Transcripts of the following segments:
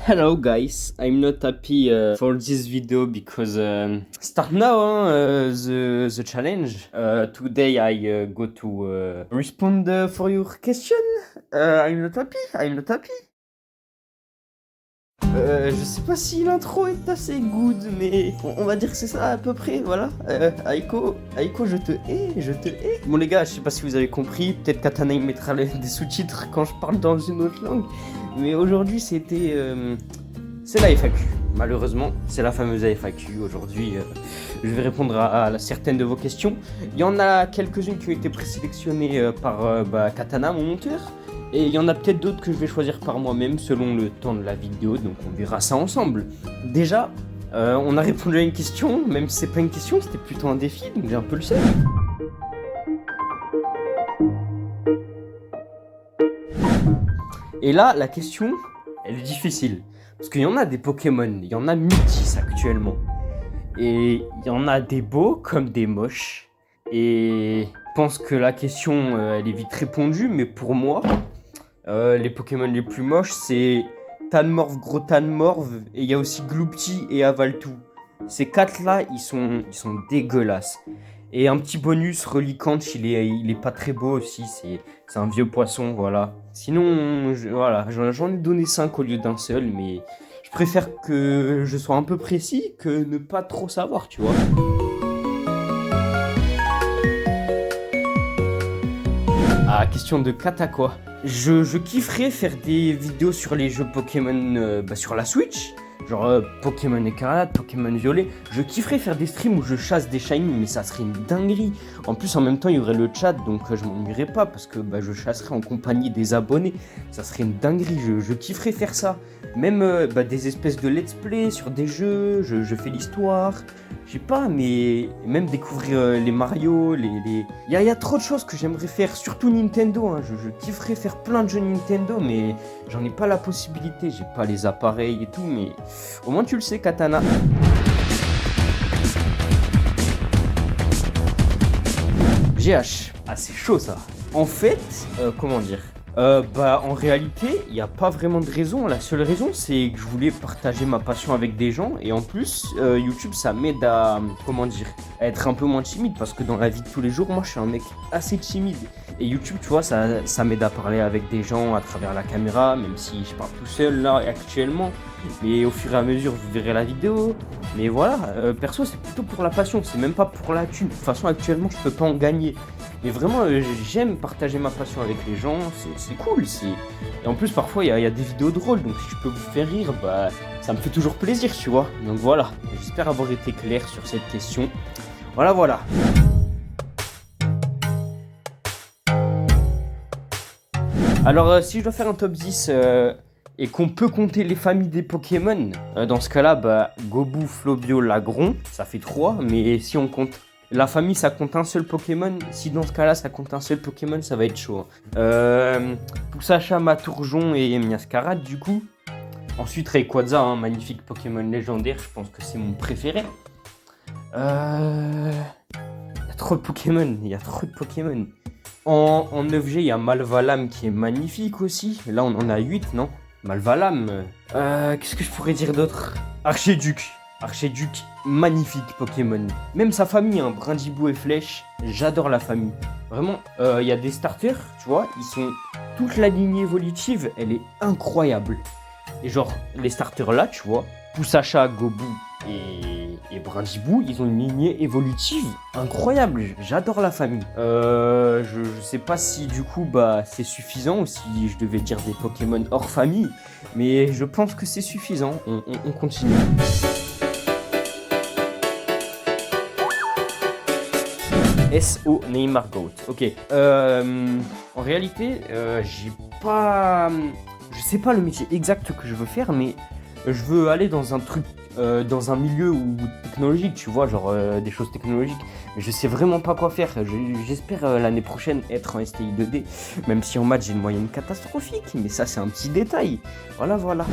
Hello guys, I'm not happy for this video because start now the challenge. Today I go to respond for your question. I'm not happy, I'm not happy. Je sais pas si l'intro est assez good, mais on va dire que c'est ça à peu près, voilà. Aiko, je te hais, je te hais. Bon les gars, je sais pas si vous avez compris, peut-être Katana il mettra des sous-titres quand je parle dans une autre langue, mais aujourd'hui c'était... c'est la FAQ, malheureusement, c'est la fameuse FAQ. Aujourd'hui, je vais répondre à certaines de vos questions. Il y en a quelques-unes qui ont été présélectionnées par Katana, mon monteur. Et il y en a peut-être d'autres que je vais choisir par moi-même selon le temps de la vidéo, donc on verra ça ensemble. Déjà, on a répondu à une question, même si c'est pas une question, c'était plutôt un défi, donc j'ai un peu le seum. Et là, la question, elle est difficile. Parce qu'il y en a des Pokémon, il y en a multis actuellement. Et il y en a des beaux comme des moches. Et je pense que la question, elle est vite répondue, mais pour moi, les Pokémon les plus moches, c'est Tanmorph, Gros Tanmorph, et il y a aussi Gloopty et Avaltou. Ces quatre-là, ils sont dégueulasses. Et un petit bonus, Relicanth, il est pas très beau aussi, c'est un vieux poisson, voilà. Sinon, voilà, j'en ai donné 5 au lieu d'un seul, mais je préfère que je sois un peu précis que ne pas trop savoir, tu vois. Ah, question de Kata quoi. Je kifferais faire des vidéos sur les jeux Pokémon sur la Switch. Genre Pokémon Écarlate, Pokémon Violet. Je kifferais faire des streams où je chasse des shiny, mais ça serait une dinguerie. En plus, en même temps, il y aurait le chat, donc je m'ennuierais pas parce que je chasserais en compagnie des abonnés. Ça serait une dinguerie, je kifferais faire ça. Même des espèces de let's play sur des jeux, je fais l'histoire. Je sais pas, mais même découvrir les Mario, Il y a trop de choses que j'aimerais faire, surtout Nintendo. Hein. Je kifferais faire plein de jeux Nintendo, mais j'en ai pas la possibilité. J'ai pas les appareils et tout, mais au moins tu le sais, Katana. GH. Ah, c'est chaud ça. En fait, comment dire en réalité, il n'y a pas vraiment de raison. La seule raison, c'est que je voulais partager ma passion avec des gens. Et en plus, YouTube, ça m'aide à, à être un peu moins timide. Parce que dans la vie de tous les jours, moi, je suis un mec assez timide. Et YouTube, tu vois, ça m'aide à parler avec des gens à travers la caméra. Même si je parle tout seul, là, actuellement. Mais au fur et à mesure, vous verrez la vidéo. Mais voilà, perso, c'est plutôt pour la passion. C'est même pas pour la thune. De toute façon, actuellement, je peux pas en gagner. Mais vraiment, j'aime partager ma passion avec les gens, c'est cool. Et en plus, parfois, il y a des vidéos drôles, donc si je peux vous faire rire, ça me fait toujours plaisir, tu vois. Donc voilà, j'espère avoir été clair sur cette question. Voilà. Alors, si je dois faire un top 10 et qu'on peut compter les familles des Pokémon, dans ce cas-là, Gobu, Flobio, Lagron, ça fait 3, mais si on compte la famille, ça compte un seul Pokémon. Si dans ce cas-là, ça compte un seul Pokémon, ça va être chaud. Poussacha, Maturjon et Miascarade, du coup. Ensuite, Rayquaza, magnifique Pokémon légendaire. Je pense que c'est mon préféré. Il y a trop de Pokémon. En 9G, il y a Malvalam qui est magnifique aussi. Là, on en a 8, non? Malvalam. Qu'est-ce que je pourrais dire d'autre? Archiduc, magnifique Pokémon. Même sa famille, Brindibou et Flèche, j'adore la famille. Vraiment, il y a des starters, tu vois, toute la lignée évolutive, elle est incroyable. Et genre, les starters là, tu vois, Poussacha, Gobu et Brindibou, ils ont une lignée évolutive incroyable. J'adore la famille. Je sais pas si du coup c'est suffisant ou si je devais dire des Pokémon hors famille, mais je pense que c'est suffisant. On continue. SO Neymar Goat. Ok. En réalité, j'ai pas. Je sais pas le métier exact que je veux faire, mais je veux aller dans un truc, dans un milieu technologique, tu vois, genre des choses technologiques. Mais je sais vraiment pas quoi faire. J'espère l'année prochaine être en STI 2D, même si en maths j'ai une moyenne catastrophique. Mais ça, c'est un petit détail. Voilà.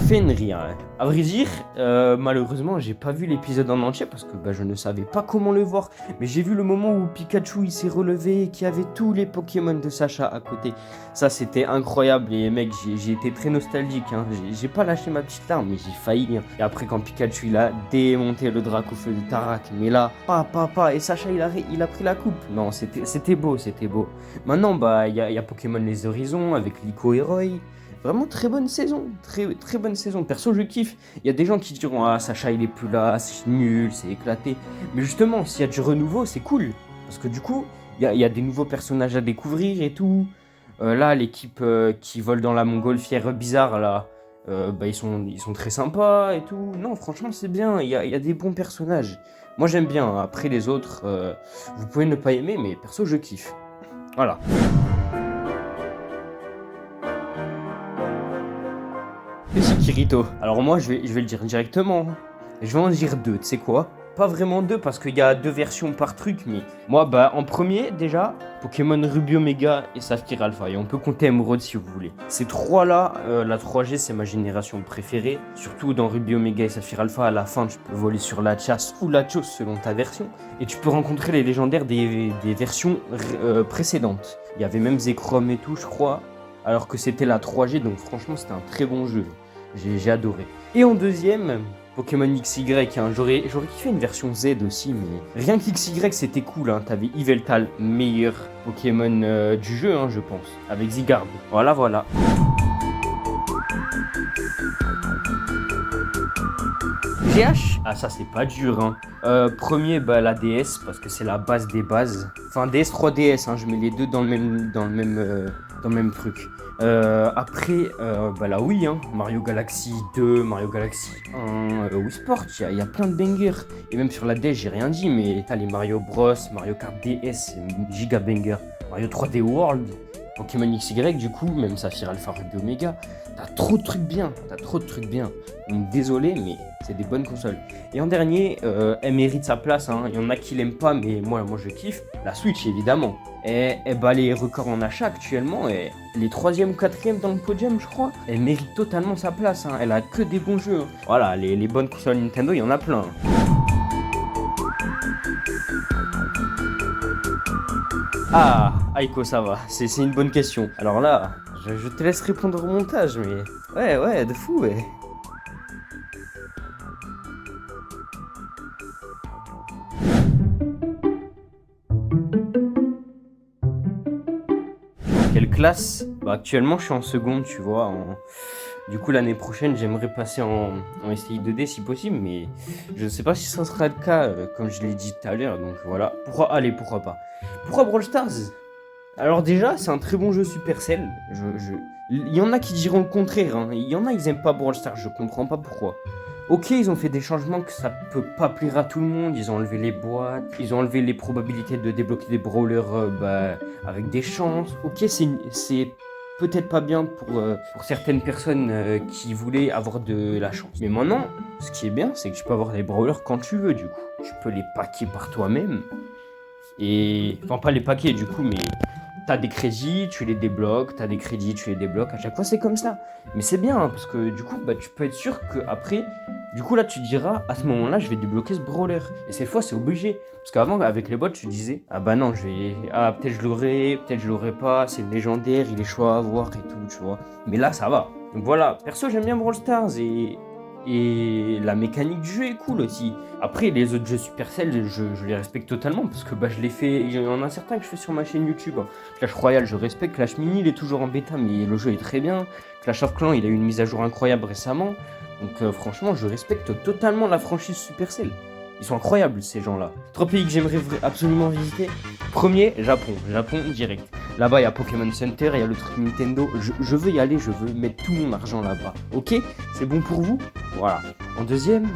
fait une rire. Hein. À vrai dire, malheureusement, j'ai pas vu l'épisode en entier parce que je ne savais pas comment le voir. Mais j'ai vu le moment où Pikachu il s'est relevé et qu'il y avait tous les Pokémon de Sacha à côté. Ça, c'était incroyable. Et mec, j'ai été très nostalgique. Hein. J'ai pas lâché ma petite larme, mais j'ai failli. Hein. Et après, quand Pikachu il a démonté le Dracofeu de Tarak, mais là, pas. Et Sacha il a pris la coupe. Non, c'était beau. Maintenant, il y a Pokémon Les Horizons avec Lico et Roy. Vraiment très bonne saison, très bonne saison. Perso, je kiffe. Il y a des gens qui diront ah Sacha il est plus là, c'est nul, c'est éclaté. Mais justement, s'il y a du renouveau, c'est cool parce que du coup, il y a des nouveaux personnages à découvrir et tout. Là, l'équipe qui vole dans la montgolfière bizarre là, ils sont très sympas et tout. Non, franchement, c'est bien. Il y a des bons personnages. Moi, j'aime bien. Après les autres, vous pouvez ne pas aimer, mais perso, je kiffe. Voilà. Et c'est Kirito. Alors moi, je vais le dire directement. Je vais en dire deux, tu sais quoi? Pas vraiment deux, parce qu'il y a deux versions par truc, mais... Moi, en premier, déjà, Pokémon Ruby Omega et Saphir Alpha. Et on peut compter Emerald si vous voulez. Ces trois-là, la 3G, c'est ma génération préférée. Surtout dans Ruby Omega et Saphir Alpha, à la fin, tu peux voler sur la chasse ou la chose selon ta version. Et tu peux rencontrer les légendaires des versions précédentes. Il y avait même Zekrom et tout, je crois. Alors que c'était la 3G, donc franchement, c'était un très bon jeu. J'ai adoré. Et en deuxième, Pokémon XY, hein, j'aurais kiffé une version Z aussi, mais rien qu'XY c'était cool, hein. T'avais Yveltal, meilleur Pokémon du jeu, hein, je pense, avec Zygarde. Voilà. GH, ah ça c'est pas dur, hein. Premier, la DS, parce que c'est la base des bases. Enfin, DS, 3DS, hein, je mets les deux dans le même truc. Après, la Wii, hein, Mario Galaxy 2, Mario Galaxy 1, Wii Sport, il y a plein de bangers. Et même sur la DS, j'ai rien dit, mais t'as les Mario Bros, Mario Kart DS, giga banger. Mario 3D World, Pokémon XY, du coup, même Saphir Alpha Ruby Omega. T'as trop de trucs bien. Donc désolé, mais c'est des bonnes consoles. Et en dernier, elle mérite sa place, hein. Il y en a qui l'aiment pas, mais moi je kiffe. La Switch, évidemment. Elle bat les records en achat actuellement. Et elle est 3e ou 4e dans le podium, je crois. Elle mérite totalement sa place, hein. Elle a que des bons jeux. Voilà, les bonnes consoles Nintendo, il y en a plein. Ah, Aiko, ça va. C'est une bonne question. Alors là, je te laisse répondre au montage, mais... Ouais, de fou, ouais. Quelle classe? Actuellement, je suis en seconde, tu vois. Du coup, l'année prochaine, j'aimerais passer en STI 2D si possible, mais je ne sais pas si ça sera le cas, comme je l'ai dit tout à l'heure. Donc voilà. Pourquoi pas? Pourquoi Brawl Stars? Alors déjà, c'est un très bon jeu Supercell. Il y en a qui diront le contraire, hein. Il y en a, ils aiment pas Brawl Stars, je comprends pas pourquoi. Ok, ils ont fait des changements que ça peut pas plaire à tout le monde. Ils ont enlevé les boîtes, ils ont enlevé les probabilités de débloquer des brawlers avec des chances. Ok, c'est peut-être pas bien pour certaines personnes qui voulaient avoir de la chance. Mais maintenant, ce qui est bien, c'est que tu peux avoir des brawlers quand tu veux, du coup. Tu peux les paquer par toi-même. Enfin, pas les paquer, du coup, mais... T'as des crédits, tu les débloques, à chaque fois c'est comme ça. Mais c'est bien, hein, parce que du coup, tu peux être sûr qu'après, du coup là tu diras, à ce moment-là, je vais débloquer ce brawler. Et cette fois, c'est obligé. Parce qu'avant, avec les bots, tu disais, non, peut-être je l'aurai pas, c'est légendaire, il est chaud à avoir et tout, tu vois. Mais là, ça va. Donc voilà, perso, j'aime bien Brawl Stars et la mécanique du jeu est cool aussi. Après, les autres jeux Supercell, je les respecte totalement parce que je les fais. Il y en a certains que je fais sur ma chaîne YouTube. Clash Royale, je respecte. Clash Mini, il est toujours en bêta, mais le jeu est très bien. Clash of Clans, il a eu une mise à jour incroyable récemment. Donc, franchement, je respecte totalement la franchise Supercell. Ils sont incroyables, ces gens-là. 3 pays que j'aimerais absolument visiter. Premier, Japon direct. Là-bas, il y a Pokémon Center, il y a le truc Nintendo. Je veux y aller, je veux mettre tout mon argent là-bas. Ok? C'est bon pour vous? Voilà. En deuxième,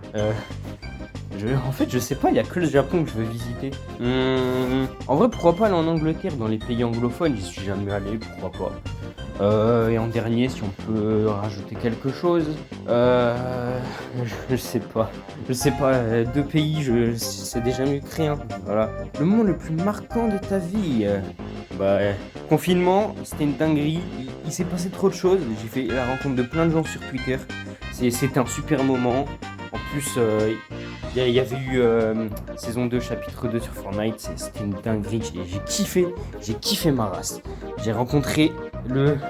en fait, je sais pas, il y a que le Japon que je veux visiter. En vrai, pourquoi pas aller en Angleterre, dans les pays anglophones? J'y suis jamais allé, pourquoi pas. Et en dernier, si on peut rajouter quelque chose, je sais pas. Deux pays, c'est déjà mieux que rien. Voilà. Le moment le plus marquant de ta vie, confinement, c'était une dinguerie. il s'est passé trop de choses. J'ai fait la rencontre de plein de gens sur Twitter. C'était un super moment. En plus, il y avait eu saison 2, chapitre 2 sur Fortnite. C'était une dinguerie. J'ai kiffé ma race. J'ai rencontré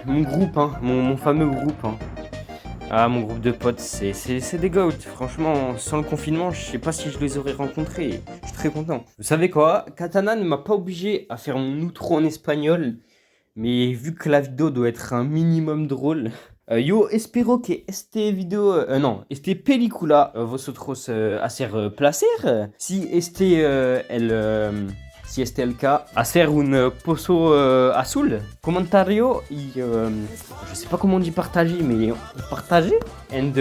mon groupe, hein, mon fameux groupe. Hein. Ah, mon groupe de potes, c'est des goats. Franchement, sans le confinement, je sais pas si je les aurais rencontrés. Je suis très content. Vous savez quoi? Katana ne m'a pas obligé à faire mon outro en espagnol. Mais vu que la vidéo doit être un minimum drôle, yo espero que este video, non, este película vosotros hacer placer. Si este el cas, hacer un pozo azul. Comentario y je sais pas comment on dit partager, mais partager. And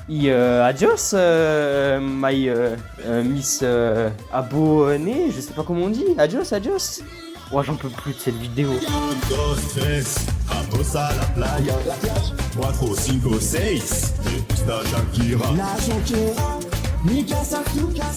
voilà. Adios, my miss abonné, je sais pas comment on dit. Adios. Ouais, j'en peux plus de cette vidéo. 1, 2, 3, vamos a la playa. 4, 5, 6, me gusta Shakira. La Shakira, mi casa, tu casa.